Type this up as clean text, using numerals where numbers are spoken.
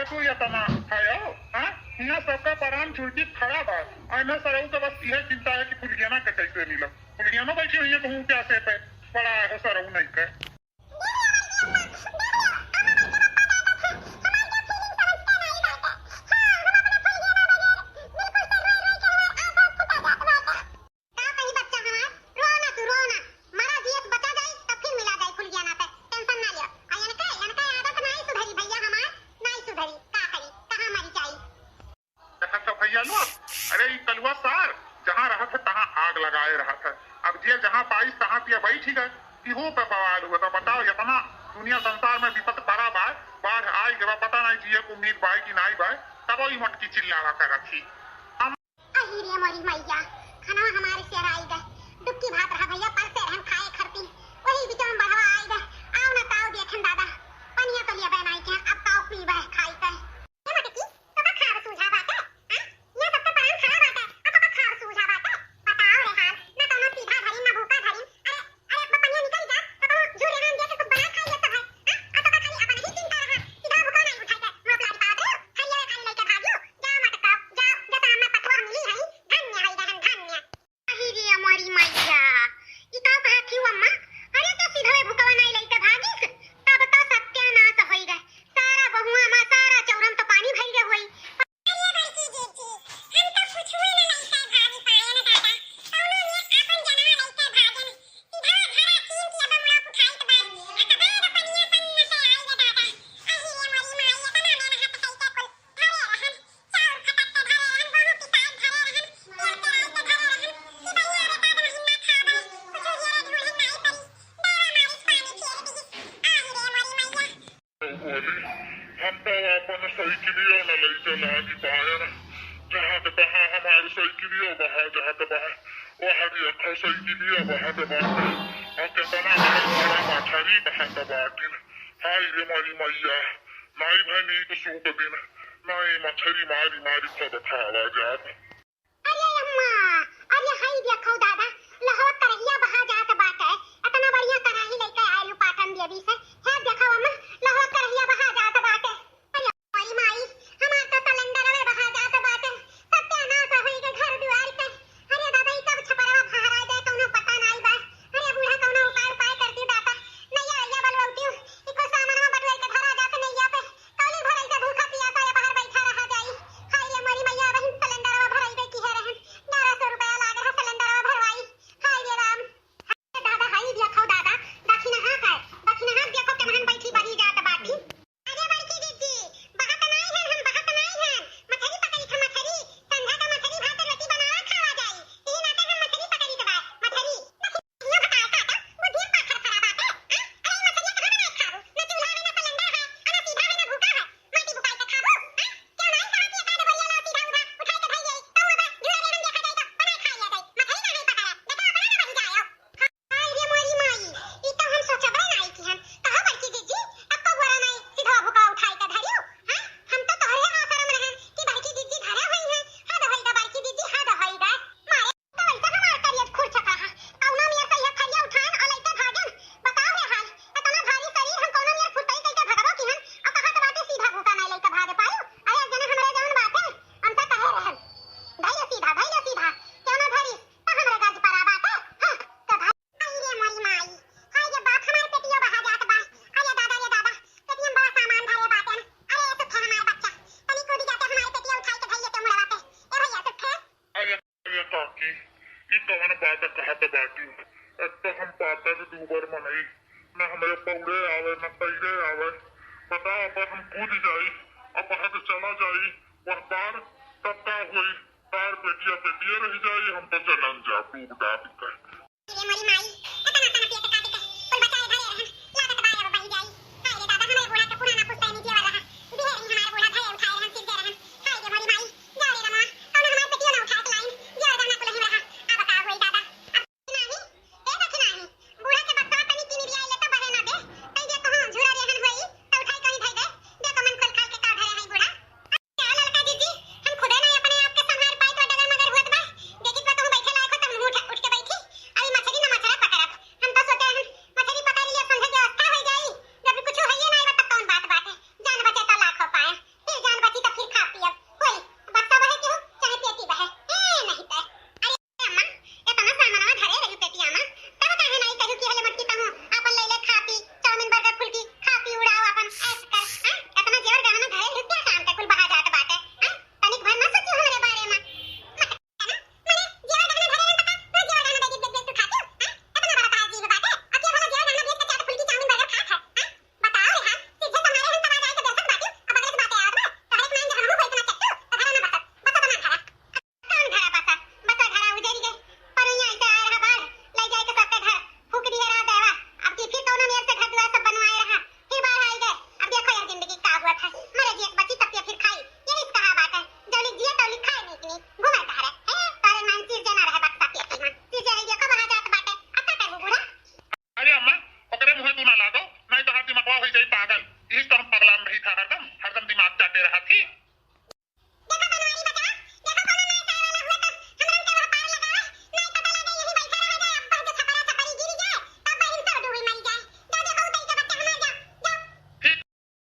अरे तू ये तना खायो हां यहाँ सबका परान छुड़की खड़ा बा और न सरऊ के बस यह चिंता है कि फुलगियाना के कैसे मिला फुलगियाना बैठी हुई है कहूं क्या से पे बड़ा है सरऊ नहीं के अरे कलुआ सार जहाँ रहा था तहाँ आग लगाए रहा था अब जे जहाँ पाई तहाँ पिया बैठी गए इहो पे बवाल हुआ था बताओ इतना दुनिया संसार में विपत पड़ा बा बाढ़ आई के पता नहीं जिए को उम्मीद बाई कि नहीं बाई तब ही मटकी चिल्लावा कर रखी हम अहिरे मोरी मैया खाना हमारे से आई गए दुक्की भात रहा भैया पर से हम खाए खरती वही बिचम बढ़वा आई गए आओ ना ताऊ देखन दादा पनिया तो लिया बनाई के अब ताऊ पीवा खाई के ये मटकी तो का खार सूझा बात है ये सब तो परान खड़ा बात है अब तो खार सूझा बात है बताओ रे हाल ना तो ना सीधा धरी ना भूखा धरी अरे अब पनिया निकल जा तो झूले में देके कुछ बना खाई लेता है अब तो खाली अपन ही चिंता रहा सीधा भूखा नहीं उठाई के रोक लाड़ी पात खाइए खाली लेके भागियो जा मटका जा जता हमें पटवा मिली है धन्य है रहन धन्य अहिरे हमारी मैया ई का कहा थी अम्मा अरे तो सीधा भूखा नहीं लेके भागिस तब तो सत्यानाश होई गए सारा बहुआ में सारा चौरम तो पानी भर गए होई हम तो अपन साइकिलियों न ले चला की पाए जहाँ के तहाँ हमारे साइकिलियों बहा जहाँ के बहा वहाँ की अखा साइकिलियों बहा के बाटे और के तना बड़ा मछली बहा के बाटिन हाय रे मारी मैया नाई भनी के सूट दिन नाई मछली मारी मारी खद खावा जात अरे अम्मा अरे हाय देखो दादा लहवा करहिया बहा जात बाटे इतना बढ़िया कराही लेके आयलू पाटन देवी से है देखो अम्मा लहवा करहिया बहा जात बाटे अरे माई माई हमार तो सिलेंडर में बहा जात बाटे सत्यानाश होई के घर दुआर पे अरे दादा ई कब छपरवा बाहर आ जाए कौनो पता नहीं बा अरे बूढ़ा कौनो उपाय करती दाता नैया नैया बलवती इको सामानवा बटवे के धरा जात नैया पे कौली भरई के भूखा पियासा ये बाहर बैठा रहा जाई हाय रे मरी मैया बहिन सिलेंडरवा भरई गई की है रहन 1100 रुपया लागे है सिलेंडरवा भरवाई हाय रे राम हाय दादा हाय देखो दादा दक्षिण हाथ है दक्षिण हाथ देखो केमहन बैठी बड़ी जात बाठी अरे बड़की दीदी बहत नहीं है हम बहत नहीं है मछली पकड़ी था मछली संधा का मछली भात रोटी बनावा खावा जाई ई नाते हम मछली पकड़ी के बाद मछली ये बता काका बुद्धि पाखर खराब आते अरे मछली कहां बनाए खाबो न चूल्हा है न सिलेंडर है न सीधा है न भूखा है माटी बुकाई के खाबो क्या नहीं कहा कि एकाद बढ़िया ला सीधा उठा उठा के भाई जाई तो अब जुड़ा रे हम देखा जाई तो बनाए खाई जाई मछली नहीं पकड़ा देखा अपना ना बन जायो हाय रे मोरी माई ई तो हम सोचबे नहीं कि हम कहा बड़की दीदी अब तो गोरा नहीं सीधा भूखा उठाई के धरियो हां हम तो तोहरे आसरम रहे कि बड़की दीदी धरे हुई है हद होई दा बड़की दीदी हद होई दा मारे तो ऐसा हमार तबीयत खुर चका है कौना मियां से यह खरिया उठान और लइका भागन बताओ रे हाल इतना भारी शरीर हम कौना मियां फुटई कई के भगवा की हम अब कहा तो बाटे सीधा भूखा नहीं लइका भागे पायो अरे जना हमरे जवन बाटे हम तो कहे रहन धैर्य सीधा क्यों ना धरी तो हमरे गाज परा बाटे हां तो भाई आई रे मोरी माई हाय ये बात हमारे पेटिया बहा जात बा अरे दादा पेटिया बड़ा सामान धरे बाटे अरे तो थे हमार बच्चा तनी कूदी जाते हमारे पेटिया उठाई के भैया के मुड़वा पे ए भैया तो थे अरे काकी ई कवन बात कहत बाटी एक तो हम पाता के दूबर मनई न हमरे पौड़े आवे न पैरे आवे बता अब हम कूद जाई अब हम चला जाई वह पार तब का होई पार पेटिया रह जाई हम तो चलन जा टूट डाट कर अरे मोरी माई